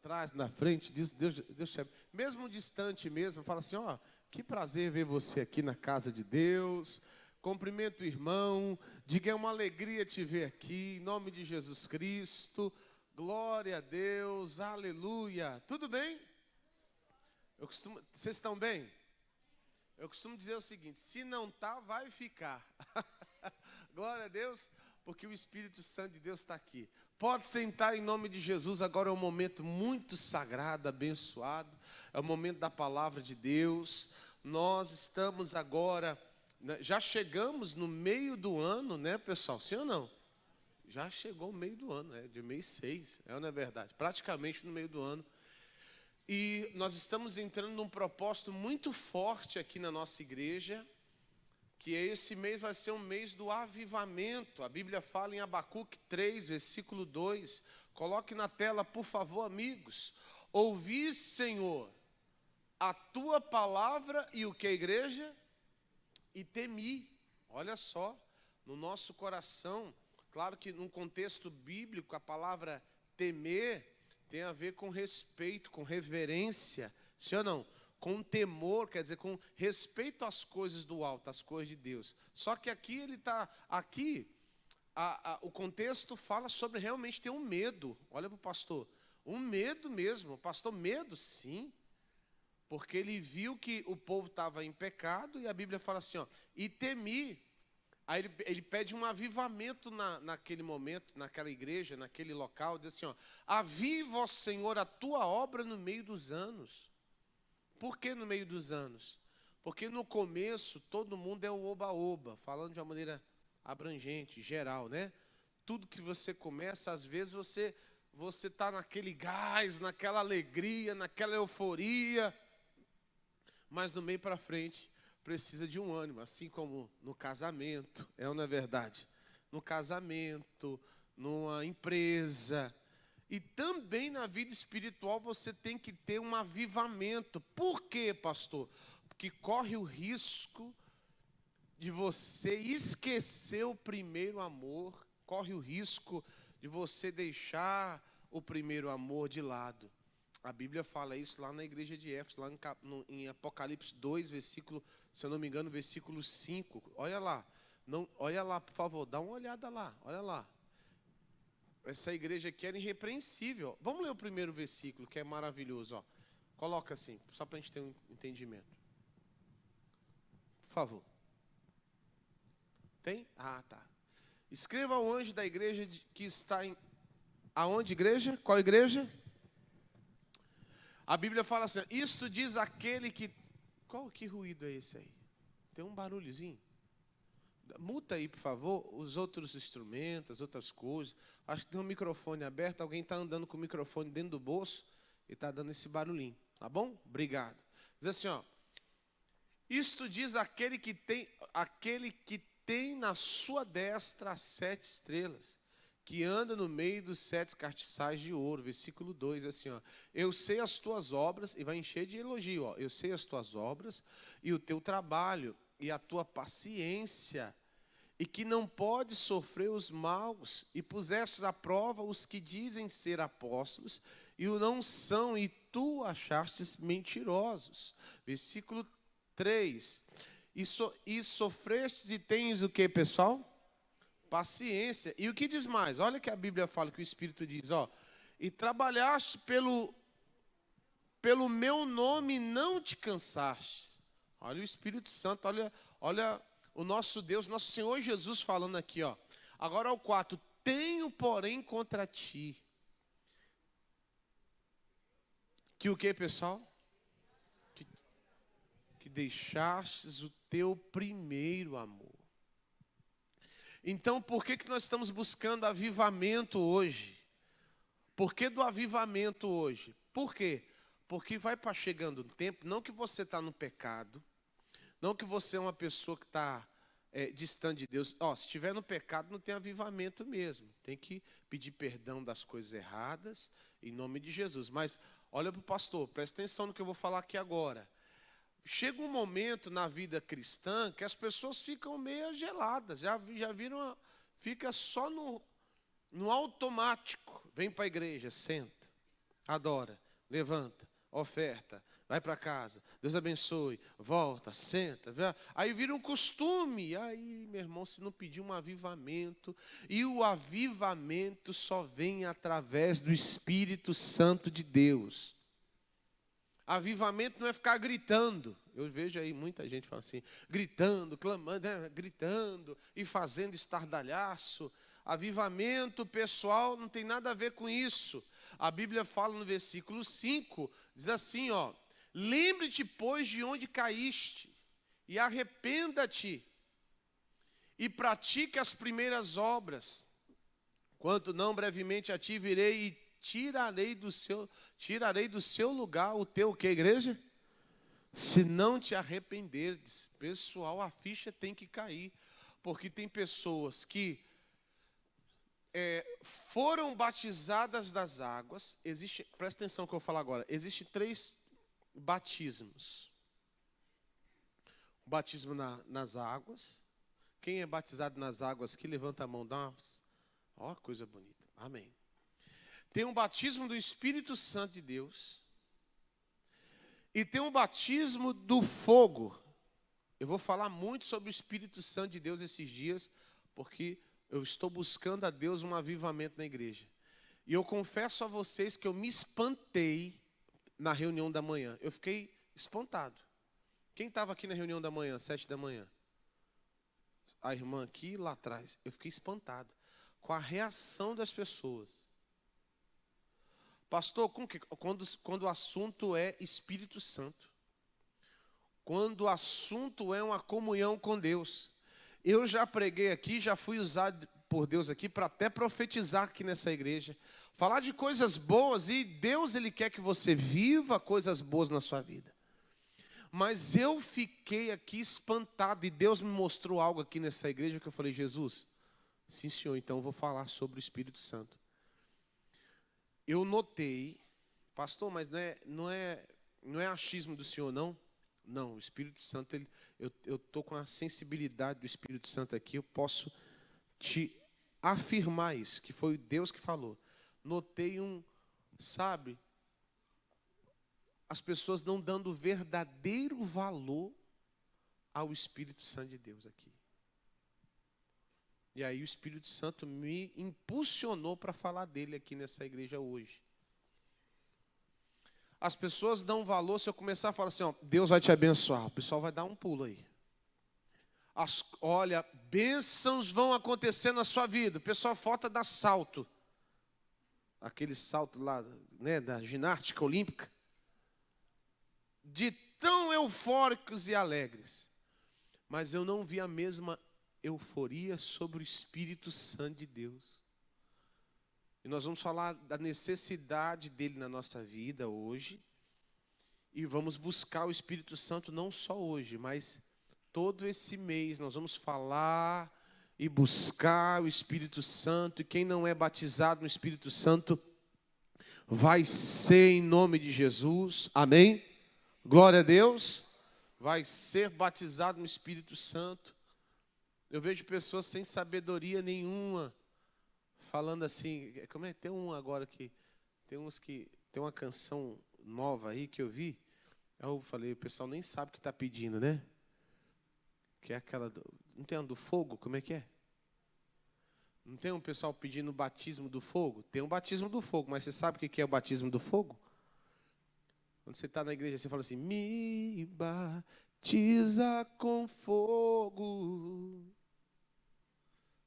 atrás, na frente, Deus chama. Mesmo distante mesmo, fala assim, ó, que prazer ver você aqui na casa de Deus. Cumprimento o irmão, diga, é uma alegria te ver aqui, em nome de Jesus Cristo. Glória a Deus, aleluia. Tudo bem? Vocês estão bem? Eu costumo dizer o seguinte, se não está, vai ficar. Glória a Deus, porque o Espírito Santo de Deus está aqui. Pode sentar em nome de Jesus, agora é um momento muito sagrado, abençoado. É o momento da palavra de Deus. Nós estamos agora, já chegamos no meio do ano, né, pessoal? Sim ou não? Já chegou o meio do ano, de mês 6, não é verdade? Praticamente no meio do ano. E nós estamos entrando num propósito muito forte aqui na nossa igreja, que esse mês vai ser um mês do avivamento. A Bíblia fala em Abacuque 3, versículo 2. Coloque na tela, por favor, amigos. Ouvi, Senhor, a tua palavra e o que, igreja? E temi. Olha só, no nosso coração, claro que num contexto bíblico, a palavra temer tem a ver com respeito, com reverência, sim ou não? Com temor, quer dizer, com respeito às coisas do alto, às coisas de Deus. Só que aqui ele está, o contexto fala sobre realmente ter um medo. Olha para o pastor, um medo mesmo. Pastor, medo? Sim. Porque ele viu que o povo estava em pecado e a Bíblia fala assim, ó, e temi. Aí ele pede um avivamento naquele momento, naquela igreja, naquele local, diz assim, ó, aviva, ó Senhor, a tua obra no meio dos anos. Por que no meio dos anos? Porque no começo todo mundo é o oba-oba, falando de uma maneira abrangente, geral, né? Tudo que você começa, às vezes você está naquele gás, naquela alegria, naquela euforia, mas do meio para frente precisa de um ânimo, assim como no casamento, ou não é verdade? No casamento, numa empresa. E também na vida espiritual você tem que ter um avivamento. Por quê, pastor? Porque corre o risco de você esquecer o primeiro amor, corre o risco de você deixar o primeiro amor de lado. A Bíblia fala isso lá na igreja de Éfeso, lá em Apocalipse 2, versículo, se eu não me engano, versículo 5. Olha lá, olha lá, por favor, dá uma olhada lá, olha lá. Essa igreja aqui era irrepreensível. Vamos ler o primeiro versículo, que é maravilhoso. Ó. Coloca assim, só para a gente ter um entendimento. Por favor. Tem? Ah, tá. Escreva ao anjo da igreja que está em... Aonde, igreja? Qual igreja? A Bíblia fala assim, isto diz aquele que... Que ruído é esse aí? Tem um barulhozinho? Muta aí, por favor, os outros instrumentos, as outras coisas. Acho que tem um microfone aberto, alguém está andando com o microfone dentro do bolso e está dando esse barulhinho, tá bom? Obrigado. Diz assim, ó. Isto diz aquele que tem na sua destra as 7 estrelas, que anda no meio dos 7 castiçais de ouro. Versículo 2, assim, ó. Eu sei as tuas obras, e vai encher de elogio, ó. Eu sei as tuas obras e o teu trabalho e a tua paciência, e que não pode sofrer os maus, e pusestes à prova os que dizem ser apóstolos, e o não são, e tu achastes mentirosos. Versículo 3. E sofrestes e tens o que, pessoal? Paciência. E o que diz mais? Olha que a Bíblia fala, que o Espírito diz, ó. E trabalhaste pelo meu nome, não te cansaste. Olha o Espírito Santo, olha o nosso Deus, nosso Senhor Jesus falando aqui, ó. Agora o 4. Tenho, porém, contra ti. Que o que, pessoal? Que deixastes o teu primeiro amor. Então, por que nós estamos buscando avivamento hoje? Por que do avivamento hoje? Por quê? Porque vai chegando um tempo, não que você está no pecado, não que você é uma pessoa que está distante de Deus. Se estiver no pecado, não tem avivamento mesmo. Tem que pedir perdão das coisas erradas, em nome de Jesus. Mas, olha para o pastor, presta atenção no que eu vou falar aqui agora. Chega um momento na vida cristã que as pessoas ficam meio geladas. Já viram, fica só no automático. Vem para a igreja, senta. adora, levanta, oferta, vai para casa, Deus abençoe, volta, senta. Aí vira um costume. Aí, meu irmão, se não pedir um avivamento, e o avivamento só vem através do Espírito Santo de Deus. Avivamento não é ficar gritando. Eu vejo aí muita gente falando assim, gritando, clamando, gritando e fazendo estardalhaço. Avivamento pessoal não tem nada a ver com isso. A Bíblia fala no versículo 5, diz assim, ó: lembre-te, pois, de onde caíste, e arrependa-te, e pratique as primeiras obras. Quanto não, brevemente a ti virei e tirarei do seu lugar o teu, o que, igreja? Se não te arrependerdes. Pessoal, a ficha tem que cair, porque tem pessoas que foram batizadas das águas. Presta atenção no que eu vou falar agora. Existem 3 batismos. O batismo nas águas. Quem é batizado nas águas aqui, levanta a mão, dá uma... Ó, coisa bonita. Amém. Tem um batismo do Espírito Santo de Deus. E tem um batismo do fogo. Eu vou falar muito sobre o Espírito Santo de Deus esses dias, porque eu estou buscando a Deus um avivamento na igreja. E eu confesso a vocês que eu me espantei na reunião da manhã. Eu fiquei espantado. Quem estava aqui na reunião da manhã, 7 da manhã? A irmã aqui lá atrás. Eu fiquei espantado com a reação das pessoas. Pastor, quando o assunto é Espírito Santo, quando o assunto é uma comunhão com Deus. Eu já preguei aqui, já fui usado por Deus aqui para até profetizar aqui nessa igreja, falar de coisas boas, e Deus, Ele quer que você viva coisas boas na sua vida. Mas eu fiquei aqui espantado, e Deus me mostrou algo aqui nessa igreja que eu falei: Jesus, sim senhor, então eu vou falar sobre o Espírito Santo. Eu notei, pastor, mas não é achismo do senhor, não? Não, o Espírito Santo, eu estou com a sensibilidade do Espírito Santo aqui, eu posso te afirmar isso, que foi Deus que falou. Notei sabe, as pessoas não dando verdadeiro valor ao Espírito Santo de Deus aqui. E aí o Espírito Santo me impulsionou para falar dele aqui nessa igreja hoje. As pessoas dão valor, se eu começar a falar assim, ó, Deus vai te abençoar, o pessoal vai dar um pulo aí. Olha, bênçãos vão acontecer na sua vida. O pessoal falta dar salto. Aquele salto lá, né, da ginástica olímpica. De tão eufóricos e alegres. Mas eu não vi a mesma euforia sobre o Espírito Santo de Deus. E nós vamos falar da necessidade dele na nossa vida hoje. E vamos buscar o Espírito Santo não só hoje, mas todo esse mês. Nós vamos falar e buscar o Espírito Santo. E quem não é batizado no Espírito Santo vai ser em nome de Jesus. Amém? Glória a Deus. Vai ser batizado no Espírito Santo. Eu vejo pessoas sem sabedoria nenhuma falando assim, como é? Tem um agora que tem uns que tem uma canção nova aí que eu vi. Eu falei, o pessoal nem sabe o que está pedindo, né? Que é aquela não tem uma do fogo, como é que é? Não tem um pessoal pedindo o batismo do fogo? Tem um batismo do fogo, mas você sabe o que é o batismo do fogo? Quando você está na igreja, você fala assim, me batiza com fogo.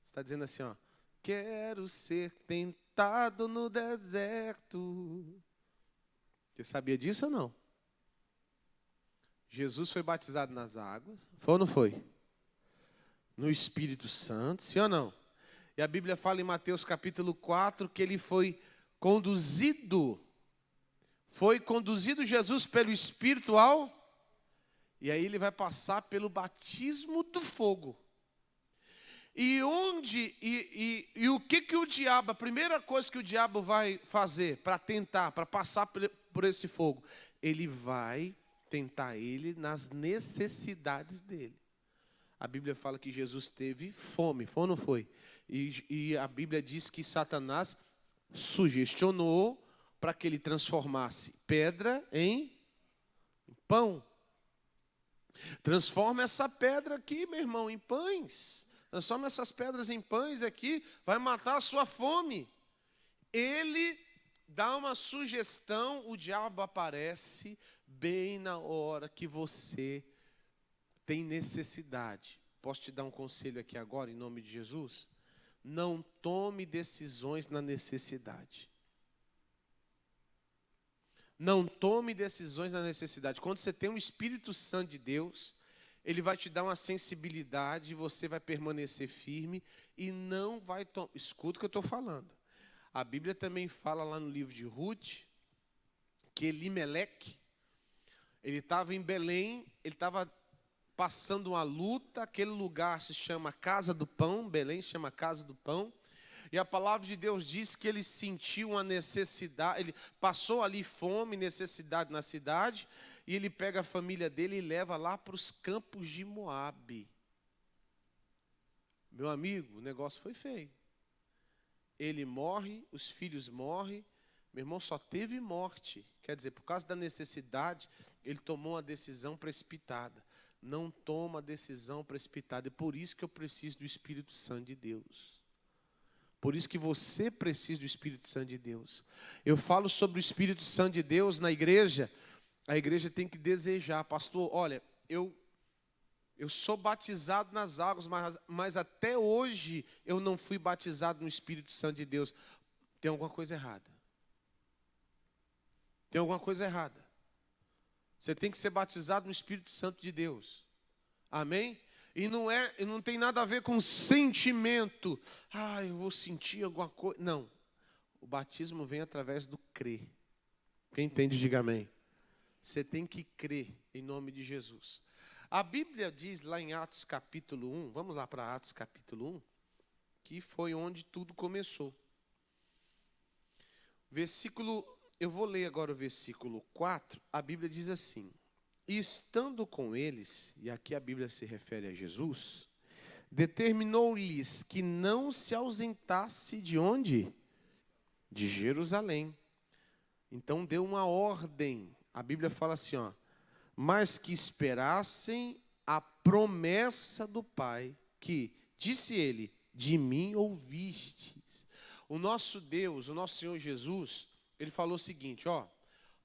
Você está dizendo assim, ó, quero ser tentado no deserto. Você sabia disso ou não? Jesus foi batizado nas águas. Foi ou não foi? No Espírito Santo, sim ou não? E a Bíblia fala em Mateus capítulo 4 que ele foi conduzido. Foi conduzido Jesus pelo Espírito ao... E aí ele vai passar pelo batismo do fogo. E o que o diabo, a primeira coisa que o diabo vai fazer para tentar, para passar por esse fogo, ele vai tentar ele nas necessidades dele. A Bíblia fala que Jesus teve fome, foi ou não foi? E a Bíblia diz que Satanás sugestionou para que ele transformasse pedra em pão. Transforma essa pedra aqui, meu irmão, em pães. Transforma essas pedras em pães aqui, vai matar a sua fome. Ele dá uma sugestão, o diabo aparece bem na hora que você tem necessidade. Posso te dar um conselho aqui agora, em nome de Jesus? Não tome decisões na necessidade. Não tome decisões na necessidade. Quando você tem o Espírito Santo de Deus, ele vai te dar uma sensibilidade, você vai permanecer firme e não vai... Escuta o que eu estou falando. A Bíblia também fala lá no livro de Ruth, que Elimeleque, ele estava em Belém, ele estava passando uma luta, aquele lugar se chama Casa do Pão, Belém se chama Casa do Pão, e a palavra de Deus diz que ele sentiu uma necessidade, ele passou ali fome, necessidade na cidade, e ele pega a família dele e leva lá para os campos de Moabe. Meu amigo, o negócio foi feio. Ele morre, os filhos morrem, meu irmão, só teve morte. Quer dizer, por causa da necessidade, ele tomou uma decisão precipitada. Não toma decisão precipitada. É por isso que eu preciso do Espírito Santo de Deus. Por isso que você precisa do Espírito Santo de Deus. Eu falo sobre o Espírito Santo de Deus na igreja. A igreja tem que desejar. Pastor, olha, eu sou batizado nas águas, mas até hoje eu não fui batizado no Espírito Santo de Deus. Tem alguma coisa errada. Tem alguma coisa errada. Você tem que ser batizado no Espírito Santo de Deus. Amém? E não tem nada a ver com sentimento. Eu vou sentir alguma coisa. Não. O batismo vem através do crer. Quem entende, diga amém. Você tem que crer em nome de Jesus. A Bíblia diz lá em Atos capítulo 1, vamos lá para Atos capítulo 1, que foi onde tudo começou. Eu vou ler agora o versículo 4, a Bíblia diz assim: e estando com eles, e aqui a Bíblia se refere a Jesus, determinou-lhes que não se ausentasse de onde? De Jerusalém. Então deu uma ordem, a Bíblia fala assim, mas que esperassem a promessa do Pai, que, disse ele, de mim ouvistes. O nosso Deus, o nosso Senhor Jesus, ele falou o seguinte,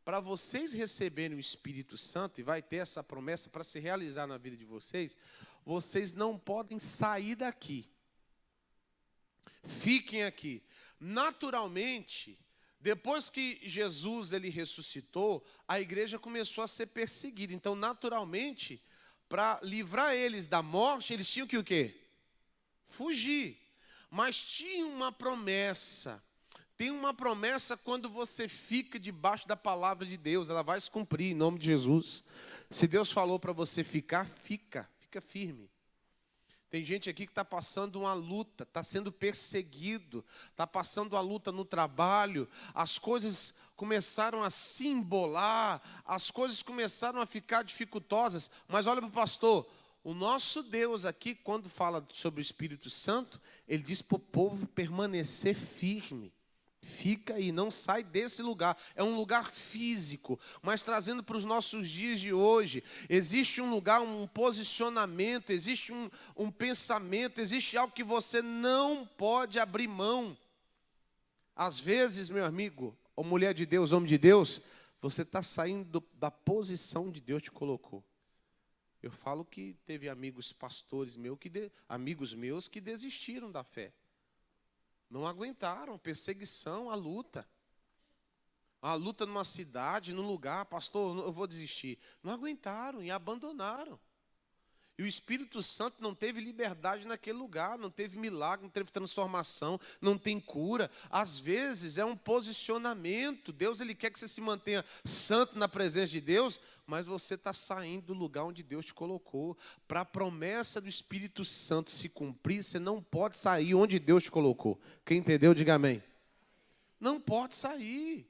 para vocês receberem o Espírito Santo, e vai ter essa promessa para se realizar na vida de vocês, vocês não podem sair daqui. Fiquem aqui. Naturalmente, depois que Jesus ele ressuscitou, a igreja começou a ser perseguida. Então, naturalmente, para livrar eles da morte, eles tinham que o quê? Fugir. Mas tinha uma promessa. Tem uma promessa quando você fica debaixo da palavra de Deus. Ela vai se cumprir em nome de Jesus. Se Deus falou para você ficar, fica firme. Tem gente aqui que está passando uma luta, está sendo perseguido, está passando uma luta no trabalho, as coisas começaram a se embolar, as coisas começaram a ficar dificultosas, mas olha para o pastor, o nosso Deus aqui, quando fala sobre o Espírito Santo, ele diz para o povo permanecer firme. Fica aí, não sai desse lugar. É um lugar físico, mas trazendo para os nossos dias de hoje, existe um lugar, um posicionamento, existe um pensamento, existe algo que você não pode abrir mão. Às vezes, meu amigo, ou mulher de Deus, homem de Deus, você está saindo da posição de Deus te colocou. Eu falo que teve amigos pastores amigos meus que desistiram da fé. Não aguentaram, perseguição, a luta. A luta numa cidade, num lugar, pastor, eu vou desistir. Não aguentaram e abandonaram. E o Espírito Santo não teve liberdade naquele lugar, não teve milagre, não teve transformação, não tem cura. Às vezes é um posicionamento. Deus ele quer que você se mantenha santo na presença de Deus, mas você está saindo do lugar onde Deus te colocou. Para a promessa do Espírito Santo se cumprir, você não pode sair onde Deus te colocou. Quem entendeu, diga amém. Não pode sair.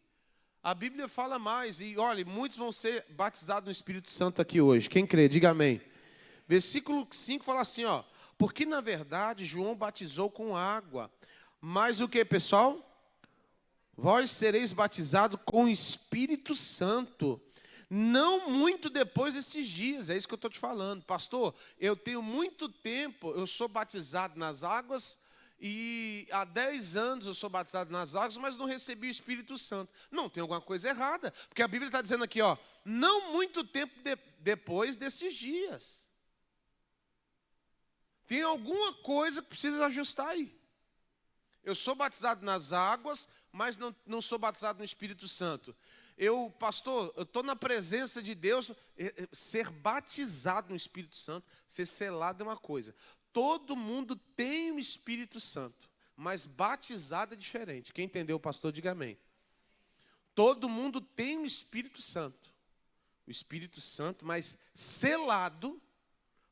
A Bíblia fala mais, e olha, muitos vão ser batizados no Espírito Santo aqui hoje. Quem crê, diga amém. Versículo 5 fala assim, porque na verdade João batizou com água, mas o que, pessoal? vós sereis batizados com o Espírito Santo, não muito depois desses dias. É isso que eu estou te falando. Pastor, eu tenho muito tempo, eu sou batizado nas águas, e há 10 anos eu sou batizado nas águas, mas não recebi o Espírito Santo. Não, tem alguma coisa errada, porque a Bíblia está dizendo aqui, ó, não muito tempo depois desses dias. Tem alguma coisa que precisa ajustar aí. Eu sou batizado nas águas, mas não sou batizado no Espírito Santo. Pastor, eu estou na presença de Deus. Ser batizado no Espírito Santo, ser selado é uma coisa. Todo mundo tem o Espírito Santo, mas batizado é diferente. Quem entendeu, pastor, diga amém. Todo mundo tem o Espírito Santo. O Espírito Santo, mas selado,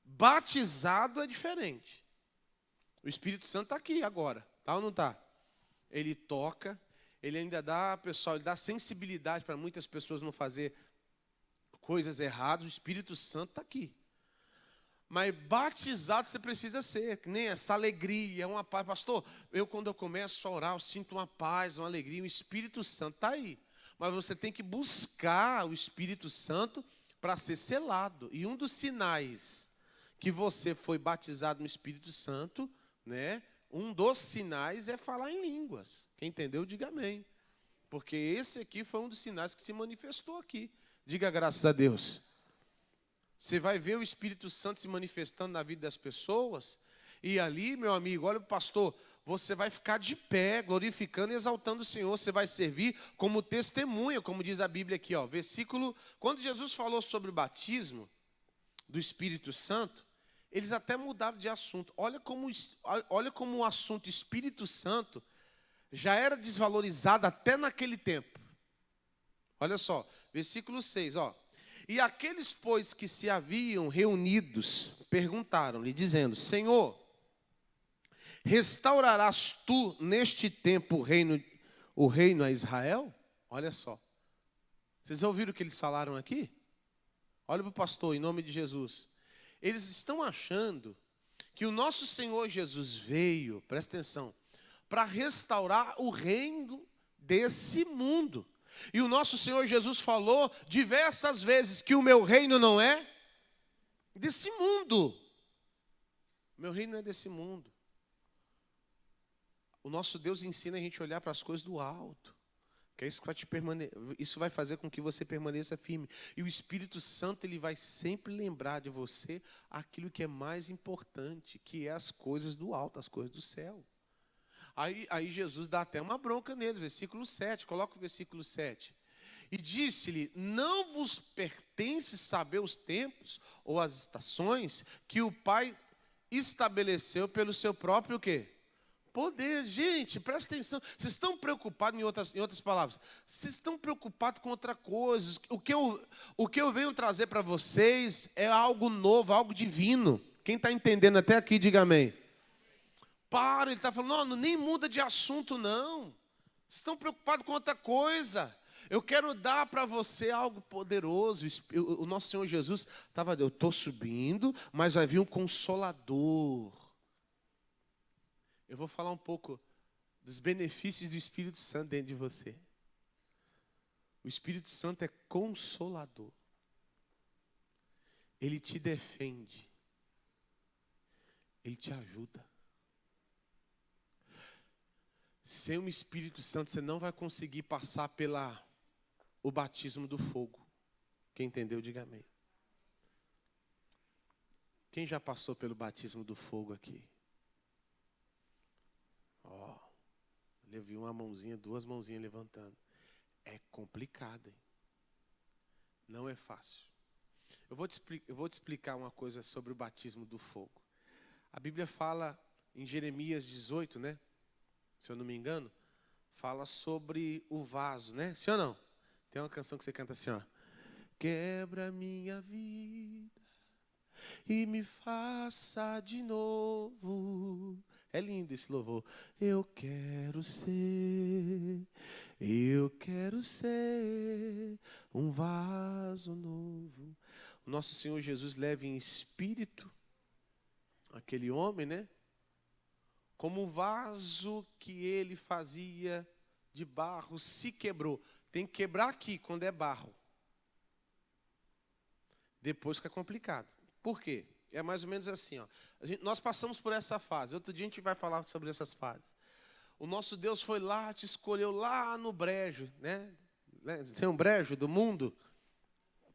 batizado é diferente. O Espírito Santo está aqui agora. Tá ou não está? Ele toca, ele ainda dá, pessoal, ele dá sensibilidade para muitas pessoas não fazer coisas erradas. O Espírito Santo está aqui. Mas batizado você precisa ser, que nem essa alegria, uma paz. Pastor, quando eu começo a orar, eu sinto uma paz, uma alegria. O Espírito Santo está aí. Mas você tem que buscar o Espírito Santo para ser selado. E um dos sinais que você foi batizado no Espírito Santo, né? Um dos sinais é falar em línguas. Quem entendeu, diga amém. Porque esse aqui foi um dos sinais que se manifestou aqui. Diga graças a Deus. Você vai ver o Espírito Santo se manifestando na vida das pessoas. E ali, meu amigo, olha o pastor, você vai ficar de pé, glorificando e exaltando o Senhor. Você vai servir como testemunha, como diz a Bíblia aqui, ó, versículo. Quando Jesus falou sobre o batismo do Espírito Santo, eles até mudaram de assunto. Olha como o assunto Espírito Santo já era desvalorizado até naquele tempo. Olha só, versículo 6, ó. E aqueles, pois, que se haviam reunidos, perguntaram-lhe, dizendo, Senhor, restaurarás tu neste tempo o reino a Israel? Olha só. Vocês ouviram o que eles falaram aqui? Olha para o pastor, em nome de Jesus. Eles estão achando que o nosso Senhor Jesus veio, presta atenção, para restaurar o reino desse mundo. E o nosso Senhor Jesus falou diversas vezes que o meu reino não é desse mundo. Meu reino não é desse mundo. O nosso Deus ensina a gente a olhar para as coisas do alto. Que é isso vai fazer com que você permaneça firme. E o Espírito Santo, ele vai sempre lembrar de você aquilo que é mais importante, que é as coisas do alto, as coisas do céu. Aí Jesus dá até uma bronca nele, versículo 7, coloca o versículo 7. E disse-lhe, não vos pertence saber os tempos ou as estações que o Pai estabeleceu pelo seu próprio quê? Poder. Gente, presta atenção. Vocês estão preocupados, em outras palavras, vocês estão preocupados com outra coisa. O que eu venho trazer para vocês é algo novo, algo divino. Quem está entendendo até aqui, diga amém. Ele está falando, não, nem muda de assunto, não. Vocês estão preocupados com outra coisa. Eu quero dar para você algo poderoso. O nosso Senhor Jesus estava, eu estou subindo, mas vai vir um Consolador. Eu vou falar um pouco dos benefícios do Espírito Santo dentro de você. O Espírito Santo é consolador. Ele te defende. Ele te ajuda. Sem o Espírito Santo, você não vai conseguir passar o batismo do fogo. Quem entendeu, diga amém. Quem já passou pelo batismo do fogo aqui? Eu vi uma mãozinha, 2 mãozinhas levantando. É complicado, hein? Não é fácil. Eu vou te explicar uma coisa sobre o batismo do fogo. A Bíblia fala em Jeremias 18, né? Se eu não me engano, fala sobre o vaso, né? Sim ou não? Tem uma canção que você canta assim, ó. Quebra minha vida e me faça de novo. É lindo esse louvor. Eu quero ser um vaso novo. O nosso Senhor Jesus leva em espírito aquele homem, né? Como um vaso que ele fazia de barro se quebrou. Tem que quebrar aqui, quando é barro. Depois fica complicado. Por quê? É mais ou menos assim, ó. Nós passamos por essa fase. Outro dia a gente vai falar sobre essas fases. O nosso Deus foi lá, te escolheu lá no brejo, né? Tem um brejo do mundo?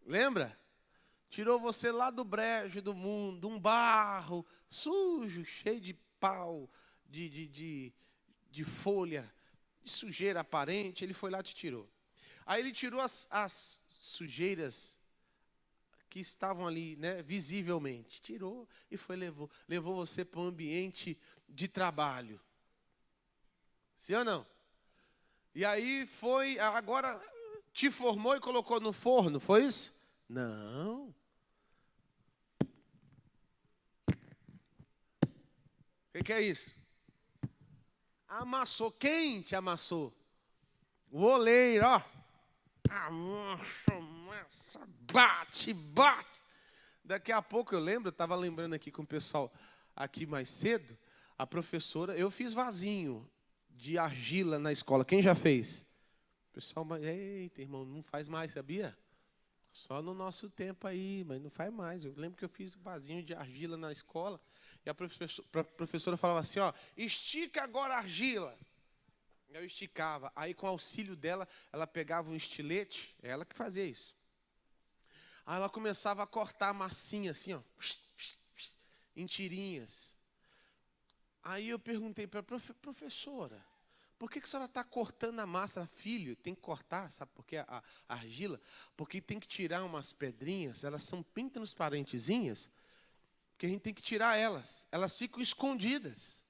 Lembra? Tirou você lá do brejo do mundo, um barro sujo, cheio de pau, de folha, de sujeira aparente. Ele foi lá e te tirou. Aí ele tirou as sujeiras que estavam ali, né, visivelmente. Tirou e levou você para um ambiente de trabalho. Sim ou não? E aí foi, agora te formou e colocou no forno, foi isso? Não. O que é isso? Amassou. Quem te amassou? O oleiro, ó. Amassa, bate. Daqui a pouco eu lembro, eu estava lembrando aqui com o pessoal aqui mais cedo, a professora, eu fiz vasinho de argila na escola. Quem já fez? O pessoal, eita, irmão, não faz mais, sabia? Só no nosso tempo aí, mas não faz mais. Eu lembro que eu fiz vasinho de argila na escola e a professora falava assim, ó, estica agora a argila. Eu esticava. Aí, com o auxílio dela, ela pegava um estilete, é ela que fazia isso. Aí ela começava a cortar a massinha assim, ó, em tirinhas. Aí eu perguntei para a professora, por que a senhora está cortando a massa? Filho, tem que cortar, sabe por quê? A argila? Porque tem que tirar umas pedrinhas, elas são bem transparentezinhas, porque a gente tem que tirar elas. Elas ficam escondidas.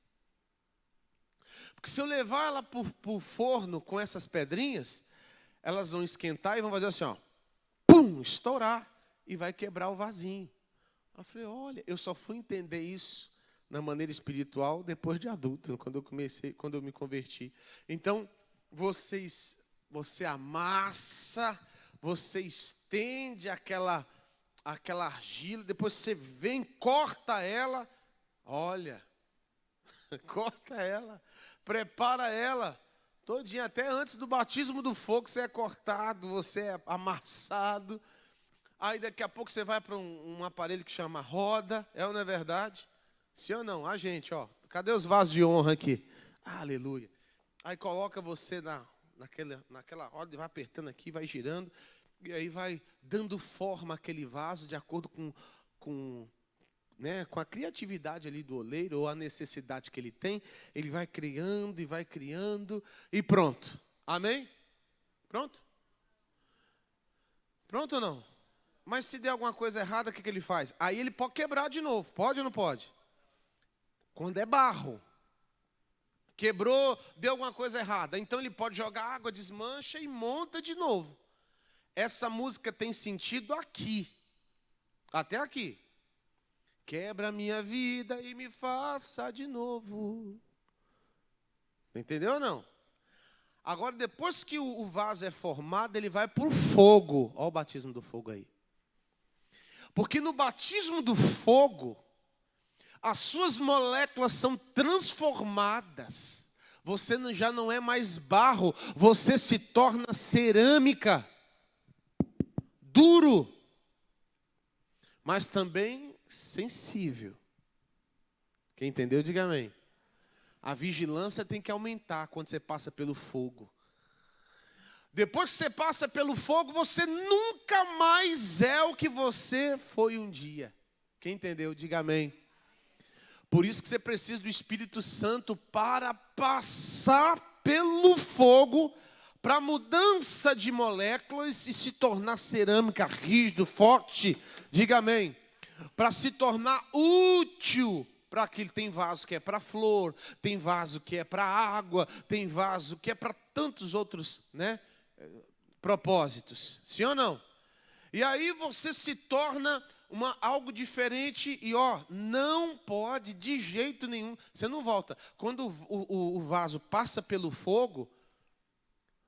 Porque se eu levar ela para o forno com essas pedrinhas, elas vão esquentar e vão fazer assim, ó, pum, estourar, e vai quebrar o vasinho. Eu falei, olha, eu só fui entender isso na maneira espiritual depois de adulto, quando eu me converti. Então, você amassa, você estende aquela argila, depois você vem, corta ela, olha, corta ela, prepara ela, todinha, até antes do batismo do fogo, você é cortado, você é amassado. Aí daqui a pouco você vai para um aparelho que chama roda, ou não é verdade? Sim ou não? A gente, ó, cadê os vasos de honra aqui? Aleluia. Aí coloca você naquela roda e vai apertando aqui, vai girando, e aí vai dando forma àquele vaso de acordo com a criatividade ali do oleiro, ou a necessidade que ele tem, ele vai criando e pronto. Amém? Pronto? Pronto ou não? Mas se der alguma coisa errada, o que ele faz? Aí ele pode quebrar de novo, pode ou não pode? Quando é barro. Quebrou, deu alguma coisa errada. Então ele pode jogar água, desmancha e monta de novo. Essa música tem sentido aqui. Até aqui. Quebra a minha vida e me faça de novo. Entendeu ou não? Agora, depois que o vaso é formado, ele vai para o fogo. Olha o batismo do fogo aí. Porque no batismo do fogo, as suas moléculas são transformadas. Você já não é mais barro, você se torna cerâmica. Duro, mas também sensível. Quem entendeu, diga amém. A vigilância tem que aumentar quando você passa pelo fogo. Depois que você passa pelo fogo, você nunca mais é o que você foi um dia. Quem entendeu, diga amém. Por isso que você precisa do Espírito Santo para passar pelo fogo, para mudança de moléculas e se tornar cerâmica, rígido, forte. Diga amém. Para se tornar útil para aquilo. Tem vaso que é para flor, tem vaso que é para água, tem vaso que é para tantos outros, propósitos. Sim ou não? E aí você se torna algo diferente e, não pode de jeito nenhum. Você não volta. Quando o vaso passa pelo fogo,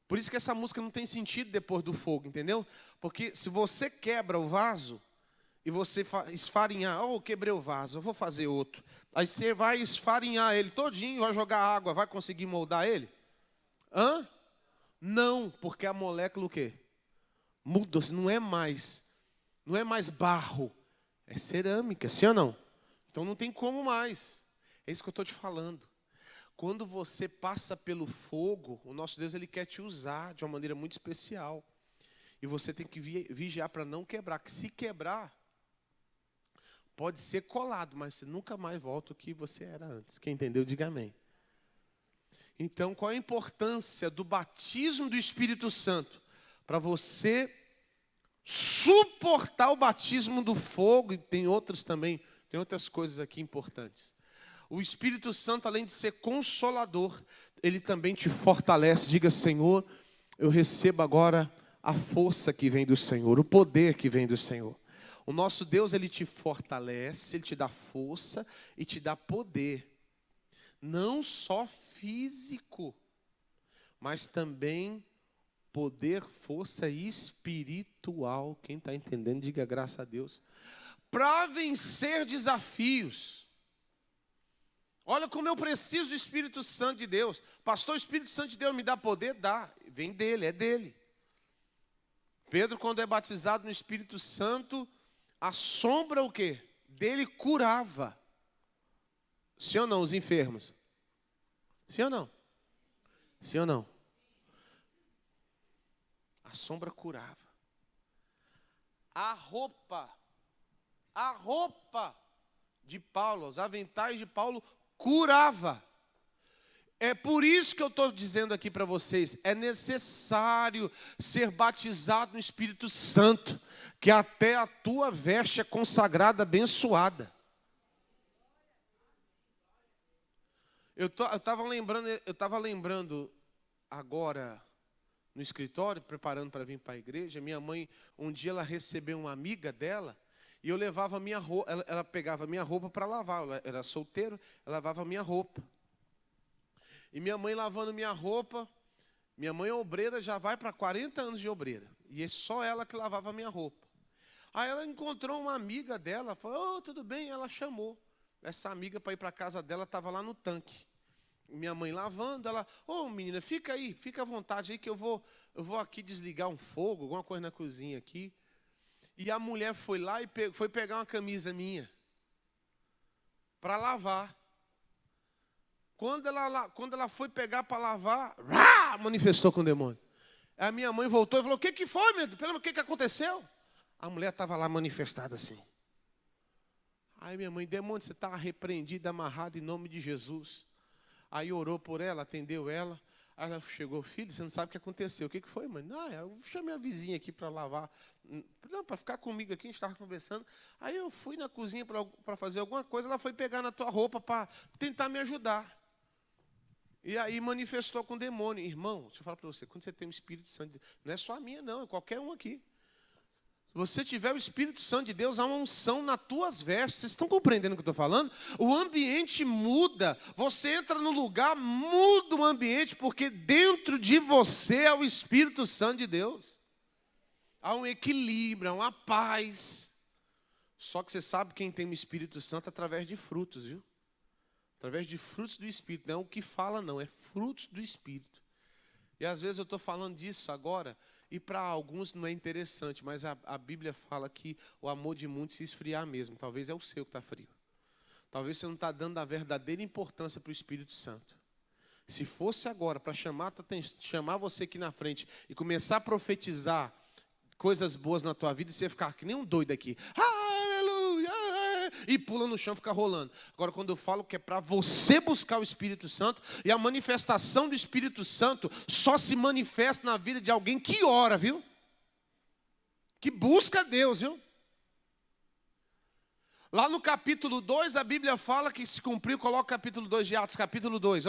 por isso que essa música não tem sentido depois do fogo, entendeu? Porque se você quebra o vaso e você esfarinhar, quebrei o vaso, eu vou fazer outro. Aí você vai esfarinhar ele todinho, vai jogar água, vai conseguir moldar ele? Não, porque a molécula o quê? Mudou-se, não é mais barro, é cerâmica, sim ou não? Então não tem como mais. É isso que eu estou te falando. Quando você passa pelo fogo, o nosso Deus ele quer te usar de uma maneira muito especial. E você tem que vigiar para não quebrar. Que se quebrar, pode ser colado, mas você nunca mais volta o que você era antes. Quem entendeu, diga amém. Então, qual a importância do batismo do Espírito Santo? Para você suportar o batismo do fogo, e tem outras também, tem outras coisas aqui importantes. O Espírito Santo, além de ser consolador, ele também te fortalece. Diga, Senhor, eu recebo agora a força que vem do Senhor, o poder que vem do Senhor. O nosso Deus, ele te fortalece, ele te dá força e te dá poder. Não só físico, mas também poder, força espiritual. Quem está entendendo, diga graças a Deus. Para vencer desafios. Olha como eu preciso do Espírito Santo de Deus. Pastor, o Espírito Santo de Deus me dá poder? Dá. Vem dele, é dele. Pedro, quando é batizado no Espírito Santo, a sombra o quê? Dele curava. Sim ou não, os enfermos? Sim ou não? Sim ou não? A sombra curava. A roupa de Paulo, os aventais de Paulo curava. É por isso que eu estou dizendo aqui para vocês, é necessário ser batizado no Espírito Santo, que até a tua veste é consagrada, abençoada. Eu estava lembrando agora no escritório, preparando para vir para a igreja. Minha mãe, um dia ela recebeu uma amiga dela, e eu levava minha roupa, ela pegava minha roupa para lavar, ela era solteiro, ela lavava minha roupa. E minha mãe lavando minha roupa, minha mãe é obreira, já vai para 40 anos de obreira, e é só ela que lavava minha roupa. Aí ela encontrou uma amiga dela, falou, tudo bem, ela chamou. Essa amiga para ir para a casa dela estava lá no tanque. Minha mãe lavando, ela, menina, fica aí, fica à vontade aí que eu vou aqui desligar um fogo, alguma coisa na cozinha aqui. E a mulher foi lá e foi pegar uma camisa minha para lavar. Quando ela foi pegar para lavar, manifestou com o demônio. A minha mãe voltou e falou, o que foi, meu Deus? O que aconteceu? A mulher estava lá manifestada assim. Aí minha mãe, demônio, você está repreendido, amarrado em nome de Jesus. Aí orou por ela, atendeu ela. Aí ela chegou, filho, você não sabe o que aconteceu. O que foi, mãe? Não, eu chamei a vizinha aqui para lavar. Não, para ficar comigo aqui, a gente estava conversando. Aí eu fui na cozinha para fazer alguma coisa, ela foi pegar na tua roupa para tentar me ajudar. E aí manifestou com o demônio. Irmão, deixa eu falar para você, quando você tem o Espírito Santo, não é só a minha não, é qualquer um aqui. Se você tiver o Espírito Santo de Deus, há uma unção nas tuas vestes. Vocês estão compreendendo o que eu estou falando? O ambiente muda. Você entra no lugar, muda o ambiente, porque dentro de você é o Espírito Santo de Deus. Há um equilíbrio, há uma paz. Só que você sabe quem tem o Espírito Santo através de frutos, viu? Através de frutos do Espírito. Não é o que fala, não. É frutos do Espírito. E às vezes eu estou falando disso agora, e para alguns não é interessante, mas a Bíblia fala que o amor de muitos se esfriar mesmo. Talvez é o seu que está frio. Talvez você não está dando a verdadeira importância para o Espírito Santo. Se fosse agora para chamar você aqui na frente e começar a profetizar coisas boas na tua vida, e você ficar que nem um doido aqui. Aleluia! E pula no chão, fica rolando. Agora, quando eu falo que é para você buscar o Espírito Santo, e a manifestação do Espírito Santo só se manifesta na vida de alguém que ora, viu? Que busca Deus, viu? Lá no capítulo 2, a Bíblia fala que se cumpriu, coloca o capítulo 2 de Atos, capítulo 2,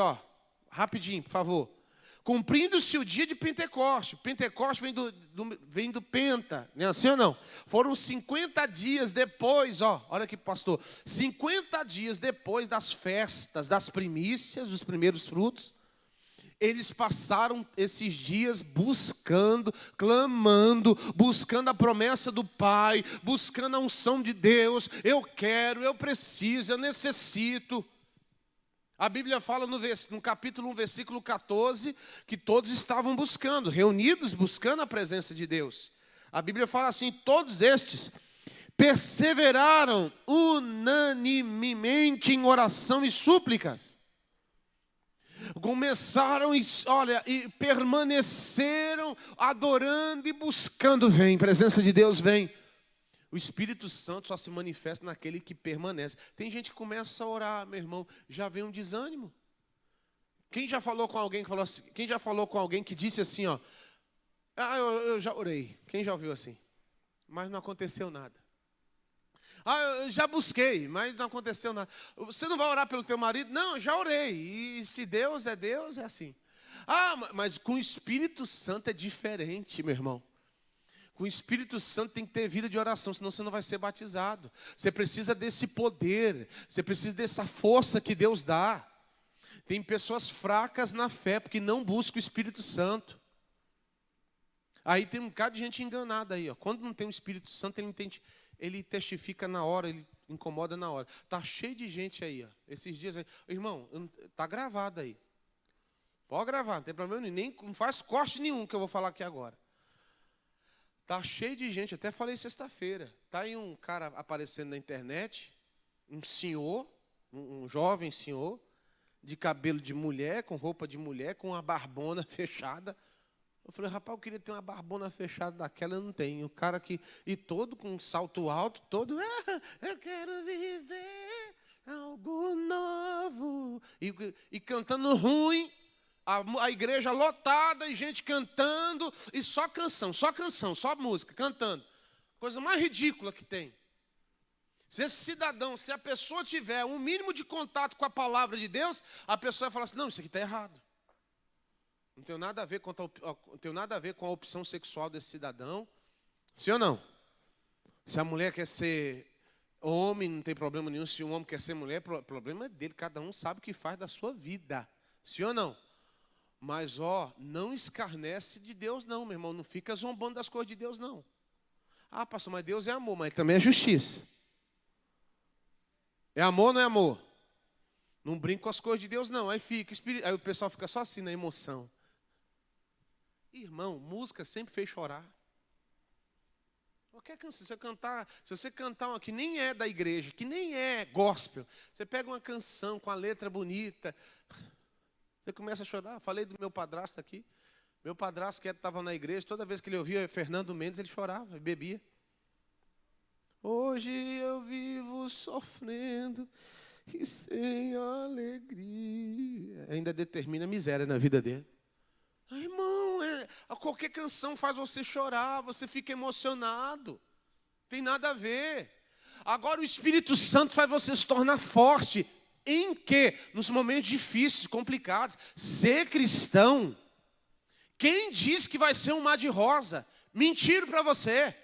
rapidinho, por favor. Cumprindo-se o dia de Pentecoste. Pentecoste vem do Penta, não é assim ou não? Foram 50 dias depois, olha aqui, pastor. 50 dias depois das festas, das primícias, dos primeiros frutos. Eles passaram esses dias buscando, clamando, buscando a promessa do Pai, buscando a unção de Deus. Eu quero, eu preciso, eu necessito. A Bíblia fala no capítulo 1, versículo 14, que todos estavam buscando, reunidos, buscando a presença de Deus. A Bíblia fala assim: todos estes perseveraram unanimemente em oração e súplicas. Começaram e permaneceram adorando e buscando. Vem, presença de Deus vem. O Espírito Santo só se manifesta naquele que permanece. Tem gente que começa a orar, meu irmão, já vem um desânimo. Quem já falou com alguém que falou assim, quem já falou com alguém que disse assim, ó, eu já orei. Quem já ouviu assim? Mas não aconteceu nada. Eu já busquei, mas não aconteceu nada. Você não vai orar pelo teu marido? Não, já orei. E se Deus, é assim. Mas com o Espírito Santo é diferente, meu irmão. Com o Espírito Santo tem que ter vida de oração, senão você não vai ser batizado. Você precisa desse poder, você precisa dessa força que Deus dá. Tem pessoas fracas na fé, porque não buscam o Espírito Santo. Aí tem um bocado de gente enganada aí, ó. Quando não tem o Espírito Santo, ele testifica na hora, ele incomoda na hora. Está cheio de gente aí, ó. Esses dias aí. Irmão, está gravado aí. Pode gravar, não tem problema nenhum. Nem, não faz corte nenhum que eu vou falar aqui agora. Está cheio de gente, até falei sexta-feira. Está aí um cara aparecendo na internet, um senhor, um jovem senhor, de cabelo de mulher, com roupa de mulher, com uma barbona fechada. Eu falei, rapaz, eu queria ter uma barbona fechada daquela, eu não tenho. O cara aqui, e todo com um salto alto, todo, eu quero viver algo novo. E cantando ruim. A igreja lotada e gente cantando, e só canção, só música, cantando. Coisa mais ridícula que tem. Se esse cidadão, se a pessoa tiver um mínimo de contato com a palavra de Deus, a pessoa vai falar assim, não, isso aqui está errado. Não tem nada a ver com a opção sexual desse cidadão. Sim ou não? Se a mulher quer ser homem, não tem problema nenhum. Se um homem quer ser mulher, o problema é dele. Cada um sabe o que faz da sua vida. Sim ou não? Mas, não escarnece de Deus, não, meu irmão. Não fica zombando das coisas de Deus, não. Pastor, mas Deus é amor, mas também é justiça. É amor ou não é amor? Não brinca com as coisas de Deus, não. Aí o pessoal fica só assim na emoção. Irmão, música sempre fez chorar. Qualquer canção, se você cantar uma que nem é da igreja, que nem é gospel, você pega uma canção com a letra bonita, você começa a chorar. Falei do meu padrasto aqui. Meu padrasto que estava na igreja, toda vez que ele ouvia Fernando Mendes, ele chorava, bebia. Hoje eu vivo sofrendo e sem alegria. Ainda determina miséria na vida dele. Irmão, qualquer canção faz você chorar, você fica emocionado. Tem nada a ver. Agora o Espírito Santo faz você se tornar forte. Em quê? Nos momentos difíceis, complicados. Ser cristão. Quem diz que vai ser um mar de rosa? Mentira para você.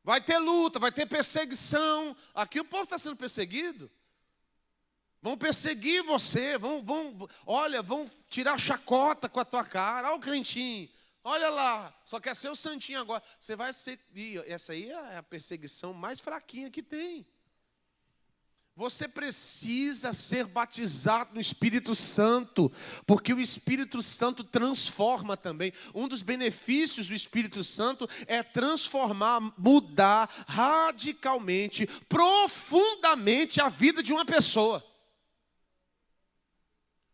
Vai ter luta, vai ter perseguição. Aqui o povo está sendo perseguido. Vão perseguir você, vão tirar chacota com a tua cara. Olha o crentinho, olha lá, só quer ser o santinho agora. Você vai ser, essa aí é a perseguição mais fraquinha que tem. Você precisa ser batizado no Espírito Santo, porque o Espírito Santo transforma também. Um dos benefícios do Espírito Santo é transformar, mudar radicalmente, profundamente a vida de uma pessoa.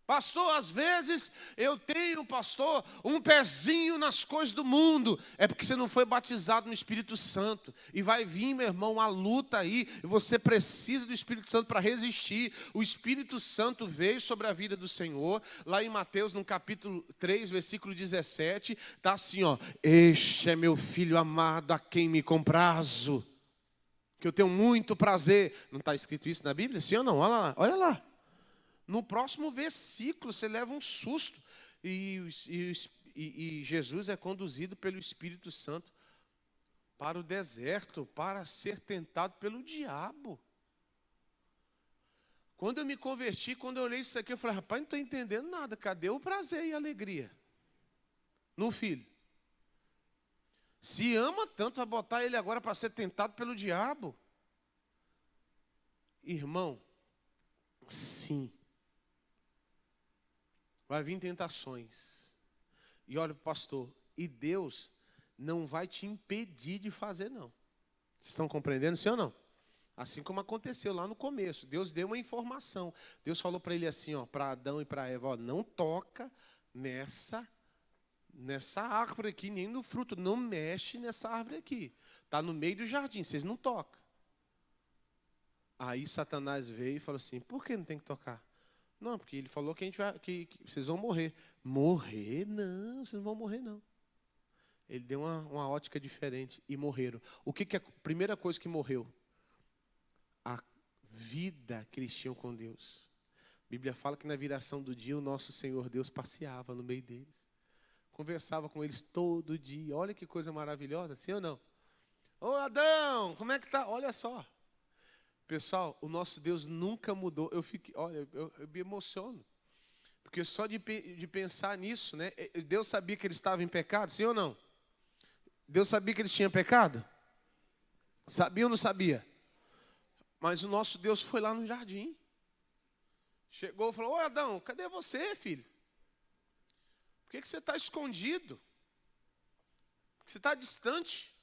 Pastor, às vezes eu tenho, pastor, um pezinho nas coisas do mundo. É porque você não foi batizado no Espírito Santo. E vai vir, meu irmão, a luta aí. E você precisa do Espírito Santo para resistir. O Espírito Santo veio sobre a vida do Senhor. Lá em Mateus, no capítulo 3, versículo 17, está assim, este é meu filho amado, a quem me comprazo. Que eu tenho muito prazer. Não está escrito isso na Bíblia? Sim ou não? Olha lá. No próximo versículo, você leva um susto. E Jesus é conduzido pelo Espírito Santo para o deserto, para ser tentado pelo diabo. Quando eu me converti, quando eu olhei isso aqui, eu falei, rapaz, não estou entendendo nada. Cadê o prazer e a alegria no filho? Se ama tanto, vai botar ele agora para ser tentado pelo diabo? Irmão, Sim. Vai vir tentações. E olha, pastor, e Deus não vai te impedir de fazer, não. Vocês estão compreendendo, sim ou não? Assim como aconteceu lá no começo. Deus deu uma informação. Deus falou para ele assim, para Adão e para Eva, não toca nessa árvore aqui, nem no fruto. Não mexe nessa árvore aqui. Está no meio do jardim, vocês não tocam. Aí Satanás veio e falou assim, por que não tem que tocar? Não, porque ele falou que que vocês vão morrer. Morrer? Não, vocês não vão morrer, não. Ele deu uma ótica diferente e morreram. O que é a primeira coisa que morreu? A vida que eles tinham com Deus. A Bíblia fala que na viração do dia o nosso Senhor Deus passeava no meio deles. Conversava com eles todo dia. Olha que coisa maravilhosa, sim ou não? Ô Adão, como é que tá? Olha só. Pessoal, o nosso Deus nunca mudou. Eu me emociono. Porque só de pensar nisso, né? Deus sabia que eles estavam em pecado, sim ou não? Deus sabia que eles tinham pecado? Sabia ou não sabia? Mas o nosso Deus foi lá no jardim. Chegou e falou, ô Adão, cadê você, filho? Por que você está escondido? Por que você está distante?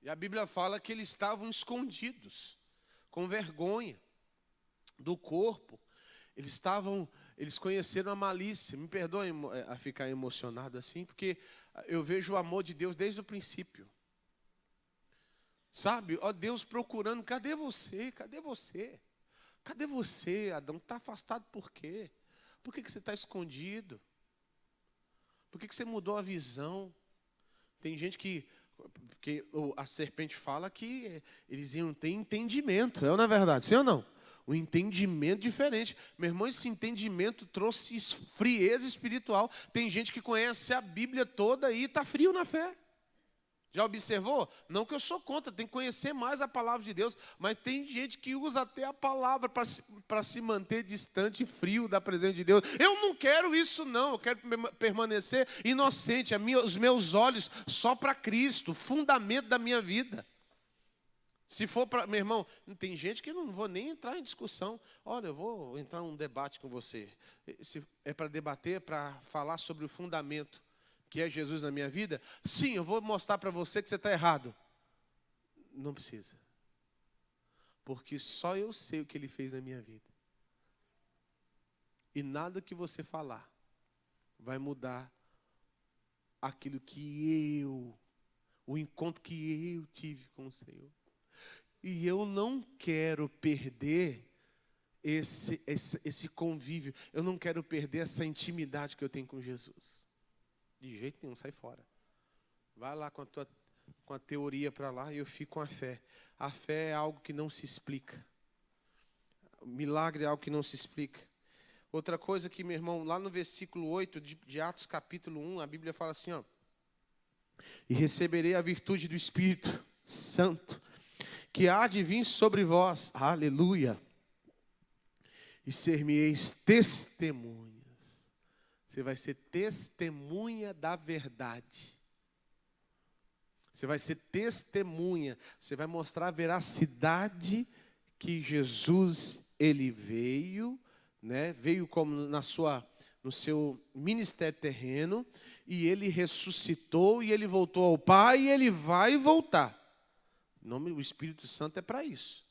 E a Bíblia fala que eles estavam escondidos, com vergonha do corpo. Eles conheceram a malícia. Me perdoem a ficar emocionado assim, porque eu vejo o amor de Deus desde o princípio. Sabe, Deus procurando, cadê você? Cadê você? Cadê você, Adão? Está afastado por quê? Por que você está escondido? Por que você mudou a visão? Tem gente porque a serpente fala que eles iam ter entendimento. É ou não é verdade? Sim ou não? Um entendimento diferente. Meu irmão, esse entendimento trouxe frieza espiritual. Tem gente que conhece a Bíblia toda e está frio na fé. Já observou? Não que eu sou contra, tem que conhecer mais a palavra de Deus, mas tem gente que usa até a palavra para se manter distante e frio da presença de Deus. Eu não quero isso não, eu quero permanecer inocente, os meus olhos só para Cristo, fundamento da minha vida. Se for para, meu irmão, tem gente que eu não vou nem entrar em discussão. Olha, eu vou entrar num debate com você. Se é para debater, para falar sobre o fundamento que é Jesus na minha vida, sim, eu vou mostrar para você que você está errado. Não precisa. Porque só eu sei o que Ele fez na minha vida. E nada que você falar vai mudar aquilo que o encontro que eu tive com o Senhor. E eu não quero perder esse convívio. Eu não quero perder essa intimidade que eu tenho com Jesus. De jeito nenhum, sai fora. Vai lá com a teoria para lá e eu fico com a fé. A fé é algo que não se explica. O milagre é algo que não se explica. Outra coisa que, meu irmão, lá no versículo 8 de Atos capítulo 1, a Bíblia fala assim, e receberei a virtude do Espírito Santo, que há de vir sobre vós, aleluia, e ser-me-eis testemunhas. Você vai ser testemunha da verdade. Você vai ser testemunha. Você vai mostrar a veracidade que Jesus, Ele veio, né? Veio como no seu ministério terreno, e Ele ressuscitou, e Ele voltou ao Pai, e Ele vai voltar. O Espírito Santo é para isso.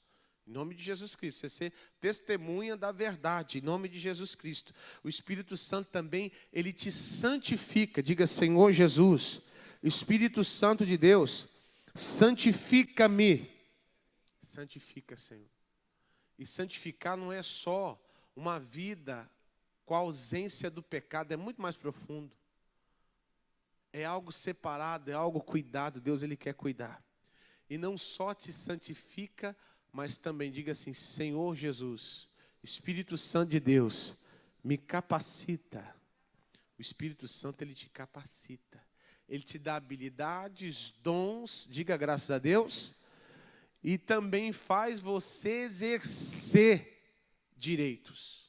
Em nome de Jesus Cristo, você ser testemunha da verdade, em nome de Jesus Cristo. O Espírito Santo também, ele te santifica. Diga, Senhor Jesus, Espírito Santo de Deus, santifica-me. Santifica, Senhor. E santificar não é só uma vida com a ausência do pecado, é muito mais profundo. É algo separado, é algo cuidado. Deus, Ele quer cuidar. E não só te santifica, mas também diga assim, Senhor Jesus, Espírito Santo de Deus, me capacita. O Espírito Santo, Ele te capacita. Ele te dá habilidades, dons, diga graças a Deus, e também faz você exercer direitos.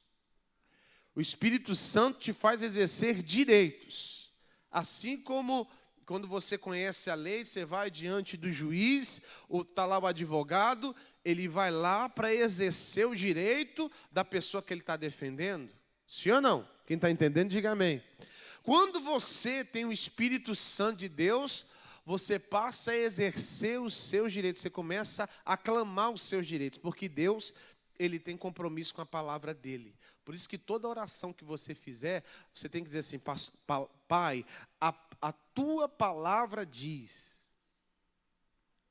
O Espírito Santo te faz exercer direitos. Assim como quando você conhece a lei, você vai diante do juiz, está lá o advogado, ele vai lá para exercer o direito da pessoa que ele está defendendo. Sim ou não? Quem está entendendo, diga amém. Quando você tem o Espírito Santo de Deus, você passa a exercer os seus direitos, você começa a clamar os seus direitos, porque Deus, Ele tem compromisso com a palavra dEle. Por isso que toda oração que você fizer, você tem que dizer assim: Pai, a Tua palavra diz.